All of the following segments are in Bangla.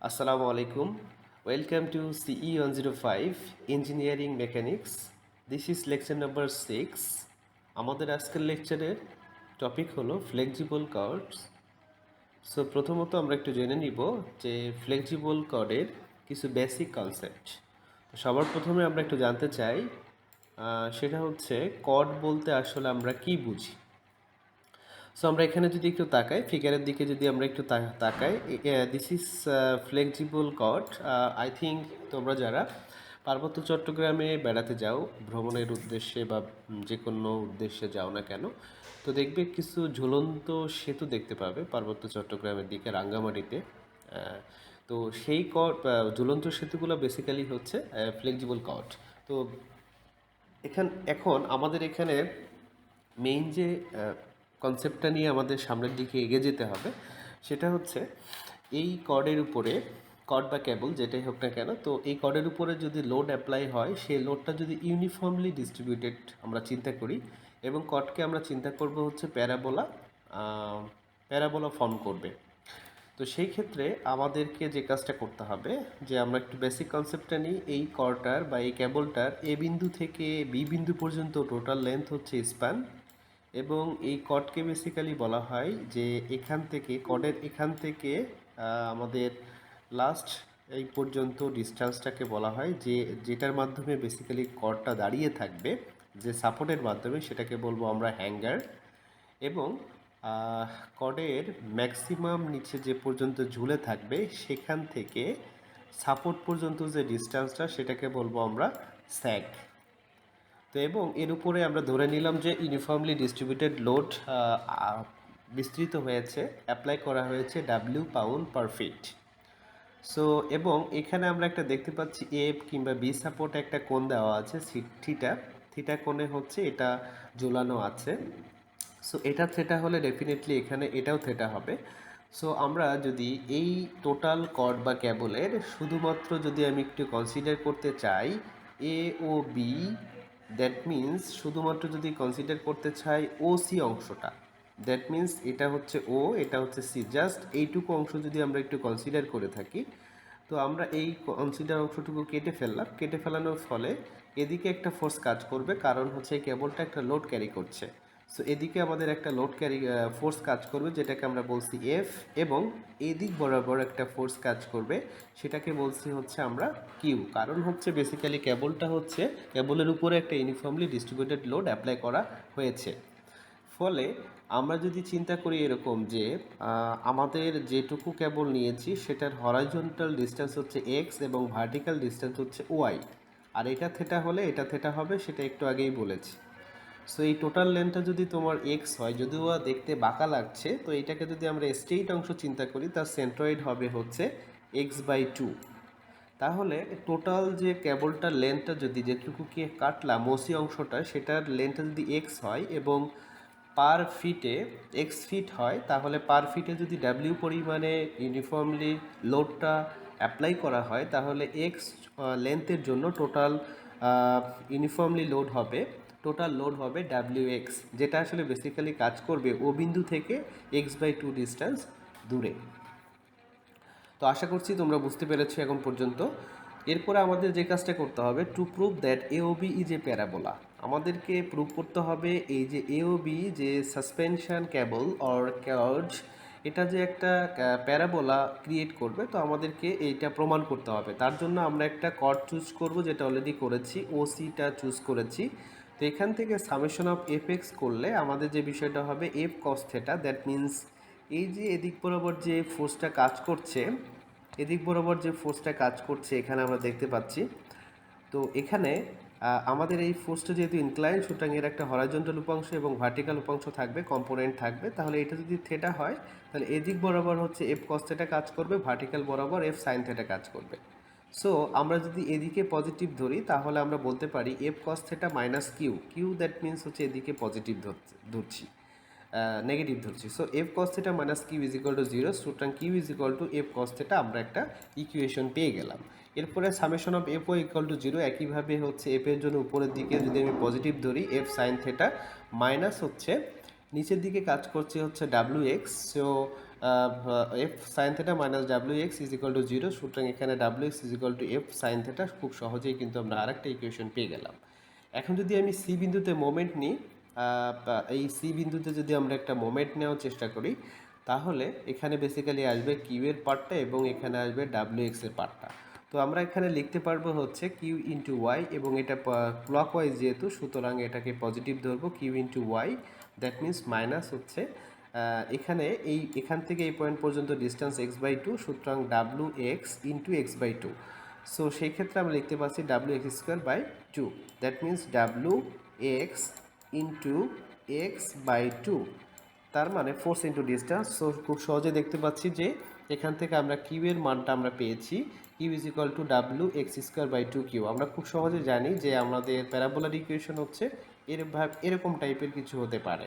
Assalamu alaikum. Welcome to CE 105 Engineering Mechanics. This is lecture number 6. আমাদের আজকের লেকচারের টপিক হলো ফ্লেক্সিবল কর্ডস। সো প্রথমত আমরা একটু জেনে নিব যে ফ্লেক্সিবল কর্ডের কিছু বেসিক কনসেপ্ট। সবার প্রথমে আমরা একটু জানতে চাই সেটা হচ্ছে কর্ড বলতে আসলে আমরা কি বুঝি। সো আমরা এখানে যদি একটু তাকাই, ফিগারের দিকে যদি আমরা একটু তাকাই, this is flexible cord. I think তোমরা যারা পার্বত্য চট্টগ্রামে বেড়াতে যাও ভ্রমণের উদ্দেশ্যে বা যে কোনো উদ্দেশ্যে যাও না কেন, তো দেখবে কিছু ঝুলন্ত সেতু দেখতে পাবে পার্বত্য চট্টগ্রামের দিকে রাঙ্গামাটিতে। তো সেই কর্ড ঝুলন্ত সেতুগুলো বেসিক্যালি হচ্ছে ফ্লেক্সিবল কর্ড। তো এখন আমাদের এখানে মেইন যে কনসেপ্টটা নিয়ে আমাদের সামনের দিকে এগিয়ে যেতে হবে সেটা হচ্ছে এই কর্ডের উপরে, কর্ড বা কেবল যেটাই হোক না কেন, তো এই কর্ডের উপরে যদি লোড অ্যাপ্লাই হয় সেই লোডটা যদি ইউনিফর্মলি ডিস্ট্রিবিউটেড আমরা চিন্তা করি এবং কর্ডকে আমরা চিন্তা করব হচ্ছে প্যারাবোলা ফর্ম করবে। তো সেই ক্ষেত্রে আমাদেরকে যে কাজটা করতে হবে যে আমরা একটু বেসিক কনসেপ্টটা নিই। এই কর্ডটার বা এই কেবলটার এ বিন্দু থেকে বি বিন্দু পর্যন্ত টোটাল লেন্থ হচ্ছে স্প্যান, এবং এই কর্ডকে বেসিক্যালি বলা হয় যে কর্ডের এখান থেকে আমাদের লাস্ট এই পর্যন্ত ডিস্টেন্সটাকে বলা হয় যেটার মাধ্যমে বেসিক্যালি কর্ডটা দাঁড়িয়ে থাকবে, যে সাপোর্টের মাধ্যমে, সেটাকে বলবো আমরা হ্যাঙ্গার। এবং কর্ডের ম্যাক্সিমাম নিচে যে পর্যন্ত ঝুলে থাকবে সেখান থেকে সাপোর্ট পর্যন্ত যে ডিস্টেন্সটা সেটাকে বলবো আমরা স্যাগ। তো এবং এর উপরে আমরা ধরে নিলাম যে ইউনিফর্মলি ডিস্ট্রিবিউটেড লোড বিস্তৃত হয়েছে, অ্যাপ্লাই করা হয়েছে W pound per fit. So এবং এখানে আমরা একটা দেখতে পাচ্ছি এ কিংবা বি সাপোর্টে একটা কোণ দেওয়া আছে থিটা। থিটা কোণে হচ্ছে এটা ঝুলানো আছে। সো এটা থেটা হলে ডেফিনেটলি এখানে এটাও থেটা হবে। সো আমরা যদি এই টোটাল কর্ড বা ক্যাবলের শুধুমাত্র যদি আমি একটু কনসিডার করতে চাই এ ও বি, দ্যাট মিন্স শুধুমাত্র যদি কনসিডার করতে চাই ও সি অংশটা, দ্যাট মিন্স এটা হচ্ছে ও, এটা হচ্ছে সি, জাস্ট এইটুকু অংশ যদি আমরা একটু কনসিডার করে থাকি, তো আমরা এই কনসিডার অংশটুকু কেটে ফেলানোর ফলে এদিকে একটা ফোর্স কাজ করবে, কারণ হচ্ছে এই কেবলটা একটা লোড ক্যারি করছে। সো এদিকে আমাদের একটা ফোর্স কাজ করবে যেটাকে আমরা বলছি এফ, এবং এদিক বরাবর একটা ফোর্স কাজ করবে সেটাকে বলছি হচ্ছে আমরা কিউ। কারণ হচ্ছে বেসিক্যালি কেবলের উপরে একটা ইউনিফর্মলি ডিস্ট্রিবিউটেড লোড অ্যাপ্লাই করা হয়েছে। ফলে আমরা যদি চিন্তা করি এরকম যে আমাদের যেটুকু কেবল নিয়েছি সেটার হরাইজন্টাল ডিস্টেন্স হচ্ছে এক্স এবং ভার্টিক্যাল ডিস্টেন্স হচ্ছে ওয়াই, আর এটা থেটা হলে এটা থেটা হবে, সেটা একটু আগেই বলেছি। সো এই টোটাল লেন্থটা যদি তোমার এক্স হয়, যদিও দেখতে বাঁকা লাগছে, তো এটাকে যদি আমরা স্ট্রেইট অংশ চিন্তা করি তার সেন্ট্রয়েড হবে হচ্ছে x/2। তাহলে টোটাল যে কেবলটার লেন্থটা যদি যেটুকুকে কাটলাম ওসি অংশটা, সেটার লেন্থটা যদি এক্স হয় এবং পার ফিটে এক্স ফিট হয়, তাহলে পার ফিটে যদি ডাব্লিউ পরিমাণে ইউনিফর্মলি লোডটা অ্যাপ্লাই করা হয়, তাহলে এক্স লেন্থের জন্য টোটাল লোড হবে ডাব্লিউ এক্স, যেটা আসলে বেসিক্যালি কাজ করবে ও বিন্দু থেকে x/2 ডিস্টেন্স দূরে। তো আশা করছি তোমরা বুঝতে পেরেছো এখন পর্যন্ত। এরপরে আমাদের যে কাজটা করতে হবে, to prove that A O B is a parabola, আমাদেরকে প্রুভ করতে হবে এই যে এ ও বি যে সাসপেনশন কেবল অর কর্ড, এটা যে একটা প্যারাবোলা ক্রিয়েট করবে, তো আমাদেরকে এইটা প্রমাণ করতে হবে। তার জন্য আমরা একটা কর্ড চুজ করব, যেটা অলরেডি করেছি, ও সিটা চুজ করেছি। তো এখান থেকে সামেশন অফ এফ এক্স করলে আমাদের যে বিষয়টা হবে F cos theta, that means এই যে এদিক বরাবর যে ফোর্সটা কাজ করছে এখানে আমরা দেখতে পাচ্ছি। তো এখানে আমাদের এই ফোর্সটা যেহেতু ইনক্লাইন, সুতরাং এর একটা হরাইজন্টাল উপাংশ এবং ভার্টিক্যাল উপাংশ থাকবে, কম্পোনেন্ট থাকবে। তাহলে এটা যদি থেটা হয়, তাহলে এদিক বরাবর হচ্ছে এফ কস থেটা কাজ করবে, ভার্টিক্যাল বরাবর এফ সাইন থেটা কাজ করবে। সো আমরা যদি এদিকে পজিটিভ ধরি, তাহলে আমরা বলতে পারি F cos theta minus Q, that means হচ্ছে এদিকে পজিটিভ ধরছি, নেগেটিভ ধরছি। So F cos theta minus Q is equal to 0, সুতরাং Q is equal to F cos theta, আমরা একটা ইকুয়েশন পেয়ে গেলাম। এরপরে সামেশন অফ এফ ও ইকুয়াল টু 0, একইভাবে হচ্ছে এফের জন্য উপরের দিকে যদি আমি পজিটিভ ধরি এফ সাইন থেটা, মাইনাস হচ্ছে নিচের দিকে কাজ করছে হচ্ছে W x. So F sine theta minus W x is equal two zero, সুতরাং এখানে W x is equal to F sine theta, খুব সহজেই কিন্তু আমরা আরেকটা ইকুয়েশন পেয়ে গেলাম। এখন যদি আমি সি বিন্দুতে মোমেন্ট নিই, এই সি বিন্দুতে যদি আমরা একটা মোমেন্ট নেওয়ার চেষ্টা করি, তাহলে এখানে বেসিক্যালি আসবে কিউ এর পার্টটা এবং এখানে আসবে ডাব্লিউ এক্স এর পার্টটা। তো আমরা এখানে লিখতে পারবো হচ্ছে কিউ ইন্টু ওয়াই, এবং এটা ক্লক ওয়াইজ যেহেতু, সুতরাং এটাকে পজিটিভ ধরবো, Q into Y, that means minus হচ্ছে এখানে এখান থেকে এই পয়েন্ট পর্যন্ত ডিস্টেন্স এক্স বাই টু, সুতরাং W X into X by two. So সেই ক্ষেত্রে আমরা লিখতে পাচ্ছি W X square by two, that means W X into X by two, তার মানে ফোর্স ইন্টু ডিস্টেন্স। সো খুব সহজে দেখতে পাচ্ছি যে এখান থেকে আমরা কিউ এর মানটা আমরা পেয়েছি, Q is equal to W X square by two Q. আমরা খুব সহজে জানি যে আমাদের প্যারাবোলার ইকুয়েশন হচ্ছে এরকম টাইপের কিছু হতে পারে,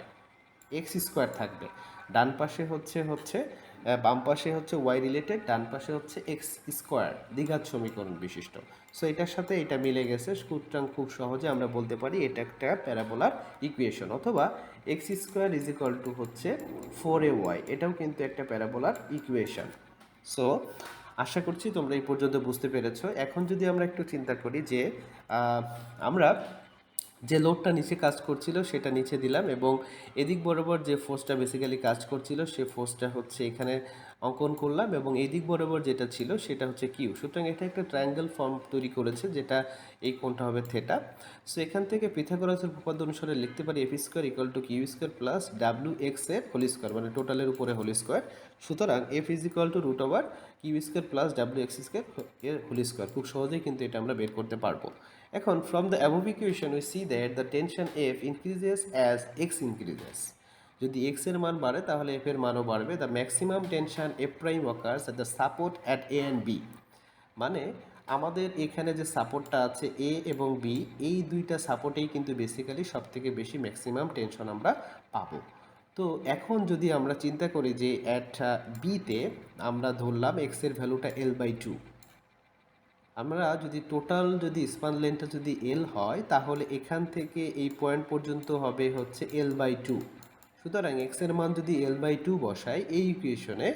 এক্স স্কোয়ার থাকবে, ডান পাশে বাম পাশে হচ্ছে ওয়াই রিলেটেড, ডান পাশে হচ্ছে এক্স স্কোয়ার দ্বিঘাত সমীকরণ বিশিষ্ট। সো এটার সাথে এটা মিলে গেছে, সুতরাং খুব সহজে আমরা বলতে পারি এটা একটা প্যারাবোলার ইকুয়েশন। অথবা x square is equal to হচ্ছে 4ay, এটাও কিন্তু একটা প্যারাবোলার ইকুয়েশন। সো আশা করছি তোমরা এই পর্যন্ত বুঝতে পেরেছো। এখন যদি আমরা একটু চিন্তা করি যে আমরা যে লোডটা নিচে কাজ করছিল সেটা নিচে দিলাম, এবং এদিক বরাবর যে ফোর্সটা বেসিক্যালি কাজ করছিল সে ফোর্সটা হচ্ছে এখানে অঙ্কন করলাম, এবং এদিক বরাবর যেটা ছিল সেটা হচ্ছে কিউ। সুতরাং এটা একটা ট্রায়াঙ্গেল ফর্ম তৈরি করেছে, যেটা এই কোণটা হবে থেটা। সো এখান থেকে পিথাগোরাসের উপপাদ্য অনুসারে লিখতে পারি F square equal to Q square plus W X এর হোল স্কোয়ার, মানে টোটালের উপরে হোল স্কোয়ার। সুতরাং F is equal to root over Q square plus W X square এর হোল স্কোয়ার। খুব সহজেই কিন্তু এটা আমরা বের করতে পারবো। এখন from the above equation we see that the tension F increases as x increases. যদি x এর মান বাড়ে তাহলে f এর মানও বাড়বে। The maximum tension F prime occurs at the support at A and B. মানে আমাদের এখানে যে সাপোর্টটা আছে এ এবং বি, এই দুইটা সাপোর্টেই কিন্তু বেসিক্যালি সব থেকে বেশি ম্যাক্সিমাম টেনশন আমরা পাবো। তো এখন যদি আমরা চিন্তা করি যে অ্যাট বিতে আমরা ধরলাম এক্স এর ভ্যালুটা এল বাই টু, আমরা যদি টোটাল যদি স্পান লেন্থটা যদি এল হয় তাহলে এখান থেকে এই পয়েন্ট পর্যন্ত হবে হচ্ছে এল বাই টু। সুতরাং এক্স এর মান যদি এল বাই টু বসাই এই ইকুয়েশনে,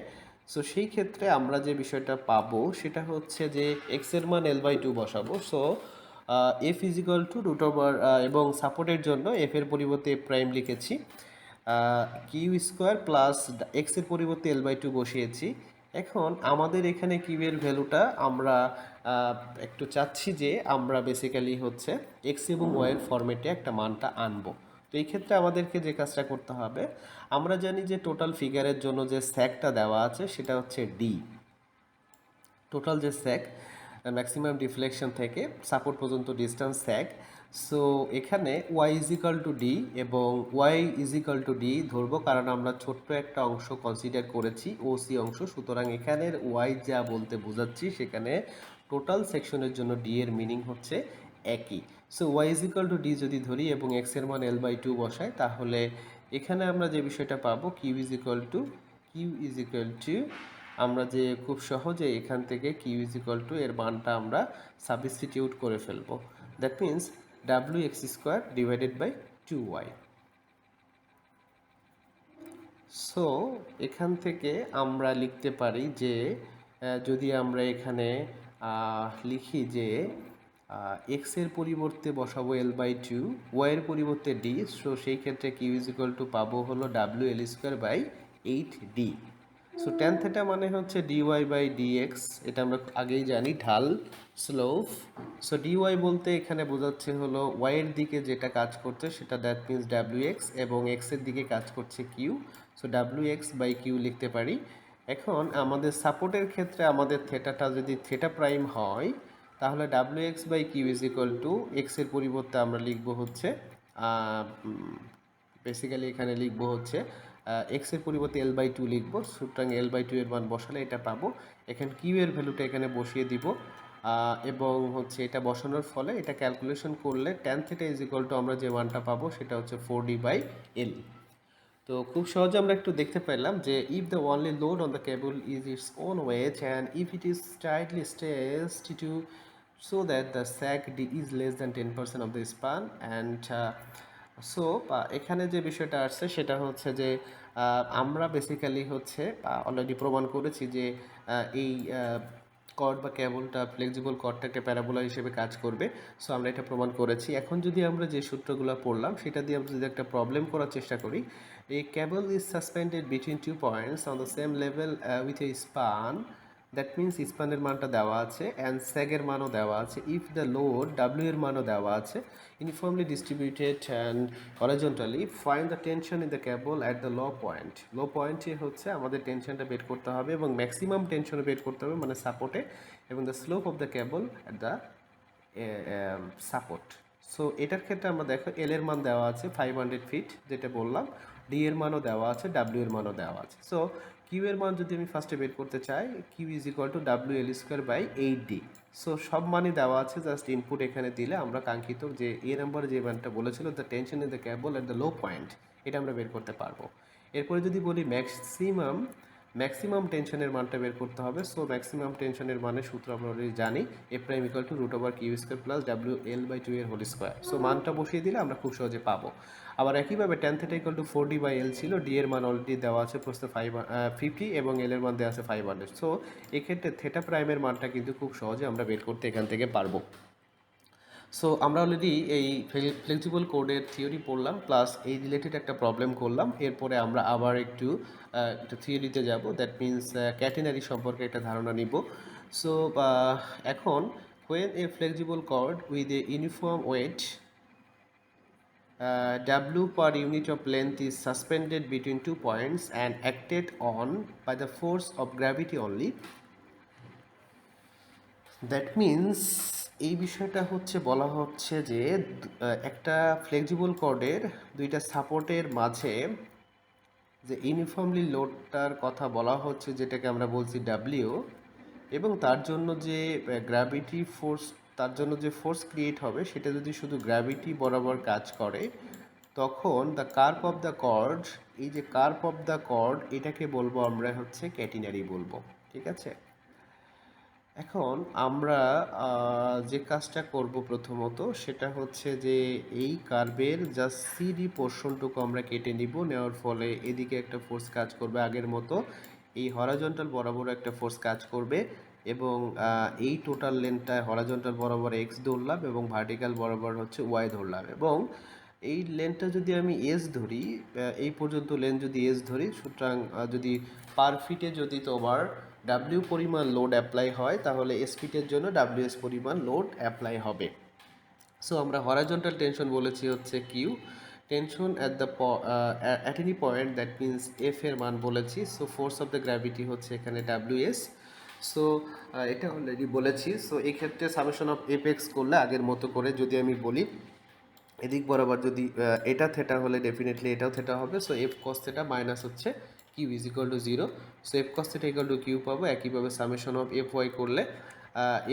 সো সেই ক্ষেত্রে আমরা যে বিষয়টা পাবো সেটা হচ্ছে যে এক্স এর মান এল বাই টু বসাবো। So F is equal to root over, এবং সাপোর্টের জন্য এফ এর পরিবর্তে এফ প্রাইম লিখেছি, কিউ স্কোয়ার প্লাস এক্স এর পরিবর্তে এল বাই টু বসিয়েছি। এখন আমাদের এখানে কিউ এর ভ্যালুটা আমরা একটু চাচ্ছি যে আমরা বেসিক্যালি হচ্ছে এক্স এবং ওয়াই এর ফরম্যাটে একটা মানটা আনবো। তো এই ক্ষেত্রে আমাদেরকে যে কাজটা করতে হবে, আমরা জানি যে টোটাল ফিগারের জন্য যে স্যাকটা দেওয়া আছে সেটা হচ্ছে ডি, টোটাল যে স্যাক ম্যাক্সিমাম ডিফ্লেকশন থেকে সাপোর্ট পর্যন্ত ডিস্টেন্স স্যাক। সো এখানে ওয়াই ইজিক্যাল টু ডি, এবং ওয়াই ইজিক্যাল টু ডি ধরবো কারণ আমরা ছোট্ট একটা অংশ কনসিডার করেছি ওসি অংশ। সুতরাং এখানের ওয়াই যা বলতে বোঝাচ্ছি সেখানে টোটাল সেকশনের জন্য ডি এর মিনিং হচ্ছে একই। So Y is equal to D যদি ধরি এবং এক্স এর মান এল বাই টু বসাই, তাহলে এখানে আমরা যে বিষয়টা পাবো কিউ ইজ ইকুয়াল টু আমরা যে খুব সহজে এখান থেকে কিউ ইজ ইকুয়াল টু এর মানটা আমরা সাবস্টিটিউট করে ফেলবো, that means W X square divided by two Y. So এখান থেকে আমরা লিখতে পারি যে যদি আমরা এখানে লিখি যে এক্স এর পরিবর্তে বসাবো এল বাই টু, ওয়াইয়ের পরিবর্তে ডি, সো সেই ক্ষেত্রে কিউ ইজ ইকুয়াল টু পাবো হলো W L square by eight D. So tan theta মানে হচ্ছে ডিওয়াই বাই ডিএক্স, এটা আমরা আগেই জানি ঢাল স্লোপ। সো ডিওয়াই বলতে এখানে বোঝাচ্ছে হলো ওয়াইয়ের দিকে যেটা কাজ করছে সেটা, দ্যাট মিন্স ডাব্লিউ এক্স, এবং এক্সের দিকে কাজ করছে Q. So W X by Q লিখতে পারি। এখন আমাদের সাপোর্টের ক্ষেত্রে আমাদের থেটাটা যদি থেটা প্রাইম হয় তাহলে W X by Q is equal to এক্সের পরিবর্তে আমরা লিখবো হচ্ছে বেসিক্যালি এখানে লিখবো হচ্ছে এক্সের পরিবর্তে এল বাই টু লিখবো। সুতরাং এল বাই টু এর মান বসালে এটা পাবো। এখানে কিউ এর ভ্যালুটা এখানে বসিয়ে দিব, এবং হচ্ছে এটা বসানোর ফলে এটা ক্যালকুলেশন করলে tan theta is equal to আমরা যে মানটা পাবো সেটা হচ্ছে 4d বাই এল। তো খুব সহজে আমরা একটু দেখতে পেলাম যে if the only load on the cable is its own weight and if it is tightly stretched to so that the sag d is less than 10% of the span and so এখানে যে বিষয়টা আসছে সেটা হচ্ছে যে আমরা বেসিক্যালি হচ্ছে অলরেডি প্রমাণ করেছি যে এই কর্ড বা কেবলটা ফ্লেক্সিবল কর্ডটা একটা প্যারাবোলা হিসেবে কাজ করবে। সো আমরা এটা প্রমাণ করেছি। এখন যদি আমরা যে সূত্রগুলো পড়লাম সেটা দিয়ে আমরা যদি একটা প্রবলেম করার চেষ্টা করি, এই cable is suspended between 2 points on the same level with a span, that means স্পানের মানটা দেওয়া আছে অ্যান্ড স্যাগের মানও দেওয়া আছে, ইফ দ্য লোড ডাব্লিউ এর মানও দেওয়া আছে, uniformly distributed and horizontally, find the tension in the cable at the low point. Low পয়েন্টে হচ্ছে আমাদের টেনশনটা বের করতে হবে এবং ম্যাক্সিমাম টেনশনে বের করতে হবে মানে সাপোর্টে, এবং the slope of the cable at the support. So এটার ক্ষেত্রে আমরা দেখো এল এর মান দেওয়া আছে 500 ফিট যেটা বললাম, ডি এর মানও দেওয়া আছে, ডাব্লিউ এর মানও দেওয়া আছে। সো কিউ এর মান যদি আমি ফার্স্টে বের করতে চাই, Q is equal to W L square by 8D। So সব মানই দেওয়া আছে, জাস্ট ইনপুট এখানে দিলে আমরা কাঙ্ক্ষিত যে এ নাম্বার যে মানটা বলেছিল the tension in the cable at the low point, এটা আমরা বের করতে পারবো। এরপরে যদি বলি ম্যাক্সিমাম টেনশনের মানটা বের করতে হবে। সো ম্যাক্সিমাম টেনশনের মানের সূত্র আমরা অলরেডি জানি, A prime equal to root over Q square plus W L by 2 এর হোল স্কোয়ার। সো মানটা বসিয়ে দিলে আমরা খুব সহজে পাবো। আবার একইভাবে tan theta equal to 4D by L ছিল, ডি এর মান অলরেডি দেওয়া আছে প্রশ্নে 50 এবং এল এর মান দেওয়া আছে 500। সো এক্ষেত্রে থেটা প্রাইমের মানটা কিন্তু খুব সহজে আমরা বের করতে এখান থেকে পারবো। সো আমরা অলরেডি এই ফ্লেক্সিবল কোডের থিওরি পড়লাম, প্লাস এই রিলেটেড একটা প্রবলেম করলাম। এরপরে আমরা আবার একটু থিওরিতে যাব, দ্যাট মিন্স ক্যাটেনারি সম্পর্কে একটা ধারণা নিব। সো এখন when a flexible cord with a uniform weight W per unit of length is suspended between 2 points and acted on by the force of gravity only, that means এই বিষয়টা হচ্ছে বলা হচ্ছে যে একটা ফ্লেক্সিবল কর্ডের দুইটা সাপোর্টের মাঝে যে ইউনিফর্মলি লোডটার কথা বলা হচ্ছে, যেটাকে আমরা বলছি ডাব্লিউ, এবং তার জন্য যে গ্র্যাভিটি ফোর্স, তার জন্য যে ফোর্স ক্রিয়েট হবে সেটা যদি শুধু গ্র্যাভিটি বরাবর কাজ করে, তখন the curve of the cord, এই যে কার্ভ অফ দ্য কর্ড এটাকে বলবো আমরা হচ্ছে ক্যাটিনারি বলবো। ঠিক আছে, এখন আমরা যে কাজটা করব প্রথমত সেটা হচ্ছে যে এই কার্ভের জাস্ট সিডি পোর্শনটুকু আমরা কেটে নিব, নেওয়ার ফলে এদিকে একটা ফোর্স কাজ করবে আগের মতো, এই হরাইজন্টাল বরাবর একটা ফোর্স কাজ করবে, এবং এই টোটাল লেন্থটা হরাইজন্টাল বরাবর এক্স ধরলাম এবং ভার্টিক্যাল বরাবর হচ্ছে ওয়াই ধরলাম, এবং এই লেন্থটা যদি আমি এস ধরি, এই পর্যন্ত লেন্থ যদি এস ধরি, সুতরাং যদি পার ফিটে যদি তোমার ডাব্লিউ পরিমাণ লোড অ্যাপ্লাই হয় তাহলে এস ফিটের জন্য ডাব্লিউ এস পরিমাণ লোড অ্যাপ্লাই হবে। সো আমরা হরাইজন্টাল টেনশন বলেছি হচ্ছে Q, tension at the at any point, that means F এর মান বলেছি। So force of the gravity হচ্ছে এখানে ডাব্লিউ এস। সো এটা অলরেডি বলেছি। সো এক্ষেত্রে সামেশন অফ এফ এক্স করলে আগের মতো করে যদি আমি বলি, এদিক বরাবর যদি এটা থেটা হলে ডেফিনেটলি এটাও থেটা হবে। So F cos theta minus হচ্ছে Q is equal to 0। So F cos theta equal to Q পাবো। একইভাবে সামেশন অফ এফ ওয়াই করলে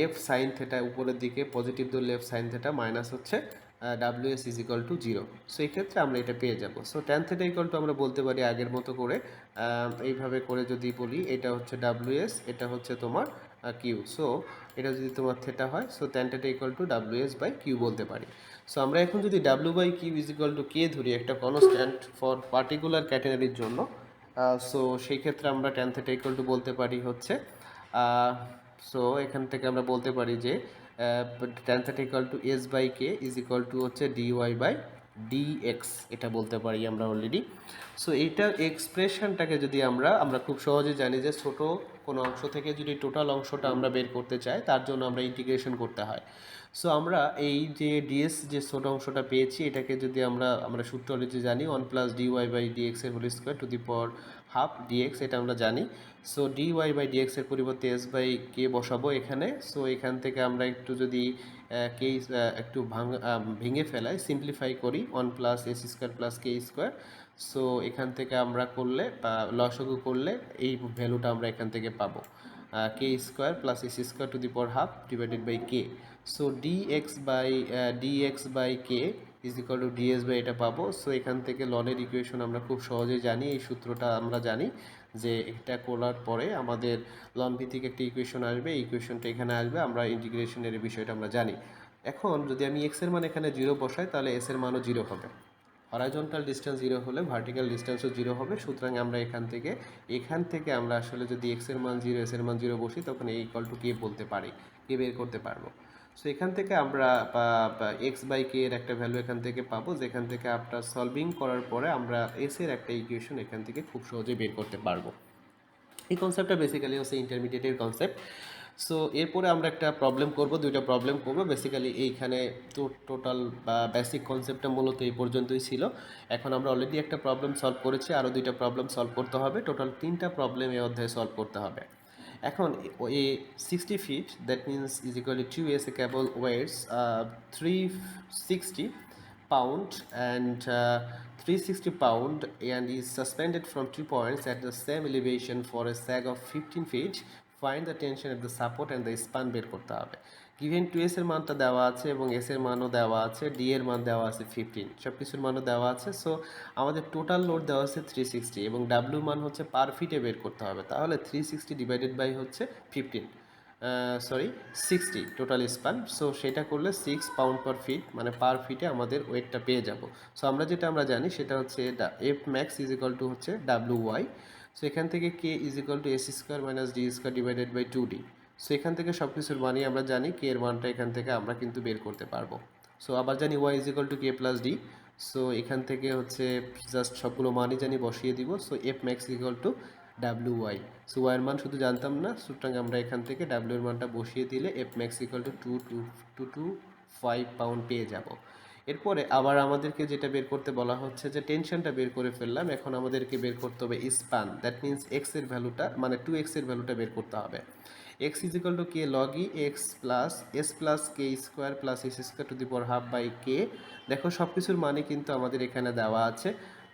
এফ সাইন থেটা উপরের দিকে পজিটিভ ধরলে এফ সাইন থেটা মাইনাস হচ্ছে W S is equal to 0। So এই ক্ষেত্রে আমরা এটা পেয়ে যাব। So tan theta equal to আমরা বলতে পারি আগের মতো করে, এইভাবে করে যদি বলি, এটা হচ্ছে ডাব্লিউ এস, এটা হচ্ছে তোমার কিউ। সো এটা যদি তোমার থেটা হয়, so tan theta equal to W S by Q বলতে পারি। সো আমরা এখন যদি W by Q is equal to K ধরি একটা কনস্ট্যান্ট ফর পার্টিকুলার ক্যাটেনারির জন্য, সো সেই ক্ষেত্রে আমরা ট্যান থেটা ইকুয়াল টু বলতে পারি হচ্ছে, সো এখান থেকে আমরা বলতে পারি যে tan theta equal to S by K is equal to হচ্ছে D Y by D X, এটা বলতে পারি আমরা অলরেডি। সো এইটার এক্সপ্রেশনটাকে যদি আমরা খুব সহজে জানি যে ছোট কোনো অংশ থেকে যদি টোটাল অংশটা আমরা বের করতে চাই তার জন্য আমরা ইন্টিগ্রেশন করতে হয়। সো আমরা এই যে ডিএস যে ছোট অংশটা পেয়েছি এটাকে যদি আমরা সূত্র অলরেডি জানি, 1 plus D Y by DX এর whole square to the power half DX, এটা আমরা জানি। So D Y by DX এর পরিবর্তে এস বাই কে বসাবো এখানে। সো এখান থেকে আমরা একটু যদি কে একটু ভেঙে ফেলাই, সিম্পলিফাই করি, 1 plus S square plus K square. So এখান থেকে আমরা করলে লসাগু করলে এই ভ্যালুটা আমরা এখান থেকে পাবো, K square plus S square to the power half divided by K. So DX by K is equal to DS by এটা পাবো। সো এখান থেকে লনের ইকুয়েশন আমরা খুব সহজেই জানি, এই সূত্রটা আমরা জানি যে এটা করার পরে আমাদের লন ভিত্তিক একটা ইকুয়েশন আসবে, এই ইকুয়েশনটা এখানে আসবে, আমরা ইন্টিগ্রেশনের বিষয়টা আমরা জানি। এখন যদি আমি এক্স এর মান এখানে 0 বসাই তাহলে এস এর মানও 0 হবে। হরাইজন্টাল ডিস্টেন্স 0 হলে ভার্টিক্যাল ডিস্টেন্সও 0 হবে। সুতরাং আমরা এখান থেকে আমরা আসলে যদি এক্সের মান 0 এস এর মান 0 বসি, তখন এই ইকুয়াল টু কে বলতে পারি, কে বের করতে পারবো। সো এখান থেকে আমরা এক্স বাই কে এর একটা ভ্যালু এখান থেকে পাবো, যেখান থেকে আপনার সলভিং করার পরে আমরা এস এর একটা ইকুয়েশন এখান থেকে খুব সহজে বের করতে পারবো। এই কনসেপ্টটা বেসিক্যালি হচ্ছে ইন্টারমিডিয়েটের কনসেপ্ট। সো এরপরে আমরা একটা প্রবলেম করব, দুইটা প্রবলেম করব। বেসিক্যালি এইখানে তো টোটাল বেসিক কনসেপ্টটা মূলত এই পর্যন্তই ছিল। এখন আমরা অলরেডি একটা প্রবলেম সলভ করেছি, আরও দুইটা প্রবলেম সলভ করতে হবে, টোটাল 3টা প্রবলেম এই অধ্যায়ে সলভ করতে হবে। এখন a 60 feet, that means is equal to 2 S a cable weighs 360 pound and 360 pound and is suspended from 2 points at the same elevation for a sag of 15 feet. Find the tension at the support and the span বের করতে হবে। গিভেন 2s এর মানটা দেওয়া আছে এবং s এর মানও দেওয়া আছে, d এর মান দেওয়া আছে 15, সব কিছুর মানও দেওয়া আছে। সো আমাদের টোটাল লোড দেওয়া আছে 360 এবং w মান হচ্ছে পার ফিটে বের করতে হবে। তাহলে 360 ডিভাইডেড বাই হচ্ছে 15, 60 টোটাল স্পান। সো সেটা করলে 6 পাউন্ড পার ফিট, মানে পার ফিটে আমাদের ওয়েটটা পেয়ে যাব। সো আমরা জানি সেটা হচ্ছে F max is equal to হচ্ছে ডাব্লিউ ওয়াই। সো এখান থেকে K is equal to S square minus D square divided by 2d। সো এখান থেকে সব কিছুর মানই আমরা জানি, কে এর মানটা এখান থেকে আমরা কিন্তু বের করতে পারবো। সো আবার জানি Y is equal to K plus D. So এখান থেকে হচ্ছে জাস্ট সবগুলো মানই জানি, বসিয়ে দিব। So F max equal to W Y. So ওয়াইয়ের মান শুধু জানতাম না, সুতরাং আমরা এখান থেকে ডাব্লিউ এর মানটা বসিয়ে দিলে F max equal two 225 pound পেয়ে যাব। এরপরে আবার আমাদেরকে যেটা বের করতে বলা হচ্ছে যে টেনশনটা বের করে ফেললাম, এখন আমাদেরকে বের করতে হবে স্পান, দ্যাট মিনস এক্স এর ভ্যালুটা, মানে 2x এর ভ্যালুটা বের করতে হবে। X is equal to K log E X plus S plus K square plus S square to the power half by K. দেখো সব কিছুর মানে কিন্তু আমাদের এখানে দেওয়া আছে।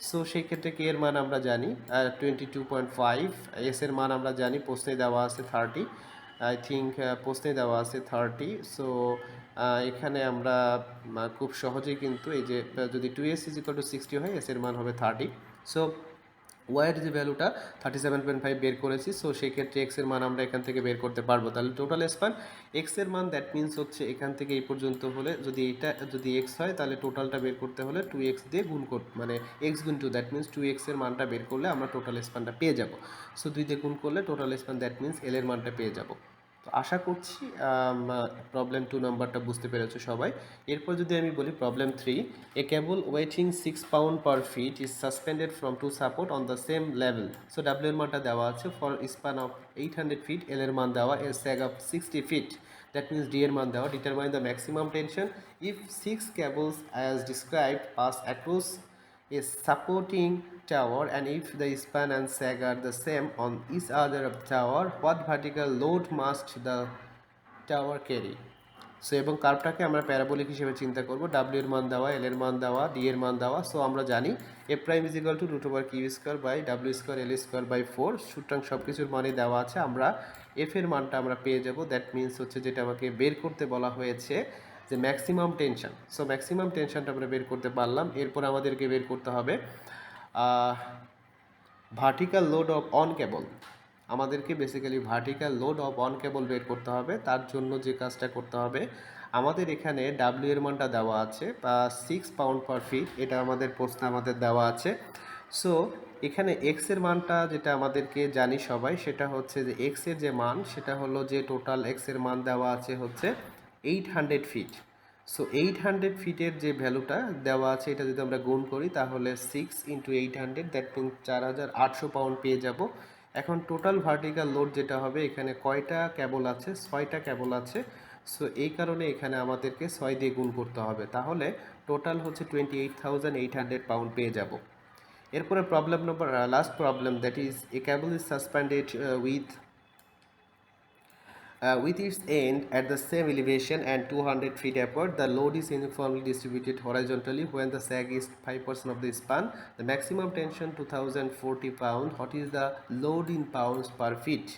সো সেই ক্ষেত্রে কে এর মান আমরা জানি 22.5, এস এর মান আমরা জানি, প্রশ্নে দেওয়া আছে 30, আই থিঙ্ক প্রশ্নে দেওয়া আছে 30। সো এখানে আমরা খুব সহজেই কিন্তু এই যে যদি 2s ইজ ইকুয়াল টু 60 হয়, এস এর মান হবে 30। সো ওয়াইয়ের যে ভ্যালুটা 37.5 বের করেছি। সো সেক্ষেত্রে এক্স এর মান আমরা এখান থেকে বের করতে পারবো। তাহলে টোটাল স্পান এক্স এর মান, দ্যাট মিনস হচ্ছে এখান থেকে এই পর্যন্ত হলে যদি এক্স হয়, তাহলে টোটালটা বের করতে হলে 2x দিয়ে গুণ মানে এক্স গুণ 2, দ্যাট মিনস 2x এর মানটা বের করলে আমরা টোটাল স্পানটা পেয়ে যাব। সো 2 দিয়ে গুণ করলে টোটাল স্পান, দ্যাট মিনস এল এর মানটা পেয়ে যাব। তো আশা করছি প্রবলেম 2 নাম্বারটা বুঝতে পেরেছো সবাই। এরপর যদি আমি বলি problem 3, a cable weighting 6 pound per feet is suspended from two supports on the same level. So W এর মানটা দেওয়া আছে for span of 800 feet, L এর মান দেওয়া, এর sag of 60 feet, that means D এর মান দেওয়া। Determine the maximum tension if 6 cables as described pass across a supporting tower and if the span and sag are the same on each other of tower, what vertical load must the tower carry? So এবং কার্ভটাকে আমরা প্যারাবোলিক হিসেবে চিন্তা করব, ডাব্লিউ এর মান দেওয়া, এল এর মান দেওয়া, ডি এর মান দেওয়া। সো আমরা জানি A prime is equal to root over Q square by W square L square by 4। সুতরাং সব কিছুর মানে দেওয়া আছে, আমরা এফ এর মানটা আমরা পেয়ে যাব। দ্যাট মিনস হচ্ছে যেটা আমাকে বের করতে বলা হয়েছে যে ম্যাক্সিমাম টেনশন। সো ম্যাক্সিমাম টেনশনটা আমরা বের করতে পারলাম। এরপর আমাদেরকে বের করতে হবে vertical load of on cable. আমাদেরকে basically vertical load of on cable বের করতে হবে। তার জন্য যে কাজটা করতে হবে, আমাদের এখানে ডাব্লিউ এর মানটা দেওয়া আছে 6 পাউন্ড পার ফিট, এটা আমাদের প্রশ্নে আমাদের দেওয়া আছে। সো এখানে এক্স এর মানটা যেটা আমাদেরকে জানি সবাই, সেটা হচ্ছে যে এক্স এর যে মান, সেটা হলো যে টোটাল এক্স এর মান দেওয়া আছে হচ্ছে 800 ফিট। সো 800 ফিটের যে ভ্যালুটা দেওয়া আছে, এটা যদি আমরা গুণ করি তাহলে 6 ইন্টু 800, দ্যাট মিনস 4800 পাউন্ড পেয়ে যাব। এখন টোটাল ভার্টিক্যাল লোড যেটা হবে, এখানে কয়টা কেবল আছে? 6টা কেবল আছে। সো এই কারণে এখানে আমাদেরকে 6 দিয়ে গুণ করতে হবে, তাহলে টোটাল হচ্ছে 28,800 পাউন্ড পেয়ে যাব। এরপরে problem number last problem, that is a cable is suspended with its end at the same elevation and 200 feet apart. The load is uniformly distributed horizontally when the sag is 5% of the span. The maximum tension 2040 pound. What is the load in pounds per feet?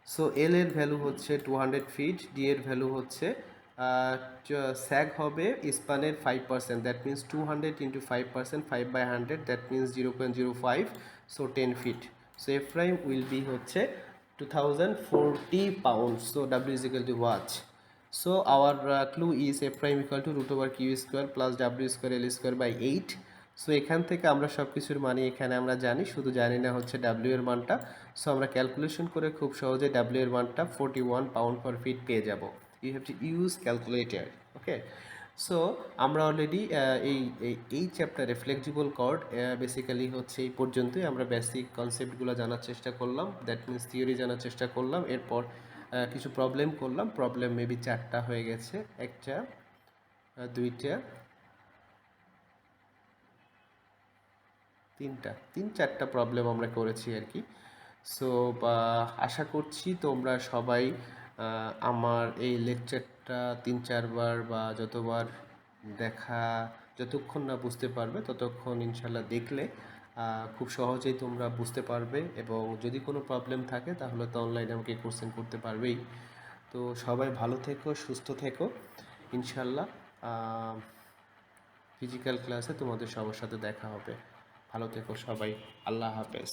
So L এর ভ্যালু হচ্ছে 200 ফিট, ডি এর ভ্যালু হচ্ছে স্যাগ হবে স্পানের 5%, that means 200 into 5%, 5/100, that means 0.05, so 10 feet. So F prime will be হচ্ছে 2040 pounds. So W is equal to what? So our clue is F prime equal to root over Q square plus W square L square by 8. So এখান থেকে আমরা সব কিছুর মানি এখানে আমরা জানি, শুধু জানি না হচ্ছে ডাব্লিউ এর মানটা। সো আমরা ক্যালকুলেশন করে খুব সহজে ডাব্লিউ এর মানটা 41 পাউন্ড পার ফিট পেয়ে যাব। You have to use calculator. Okay, so আমরা অলরেডি এই এই চ্যাপ্টারে ফ্লেক্সিবল কর্ড বেসিক্যালি হচ্ছে এই পর্যন্তই। আমরা বেসিক কনসেপ্টগুলো জানার চেষ্টা করলাম, দ্যাট মিনস থিওরি জানার চেষ্টা করলাম। এরপর কিছু প্রবলেম করলাম, প্রবলেম মেবি 4টা হয়ে গেছে, একটা, দুইটা, তিন চারটা প্রবলেম আমরা করেছি আর কি। সো আশা করছি তোমরা সবাই আমার এই লেকচারটা 3-4 বার বা যতবার দেখা, যতক্ষণ না বুঝতে পারবে ততক্ষণ ইনশাল্লাহ দেখলে খুব সহজেই তোমরা বুঝতে পারবে। এবং যদি কোনো প্রবলেম থাকে তাহলে তো অনলাইনে আমাকে কোশ্চেন করতে পারবেই। তো সবাই ভালো থেকো, সুস্থ থেকো ইনশাল্লাহ। ফিজিক্যাল ক্লাসে তোমাদের সবার সাথে দেখা হবে। ভালো থেকো সবাই, আল্লাহ হাফেজ।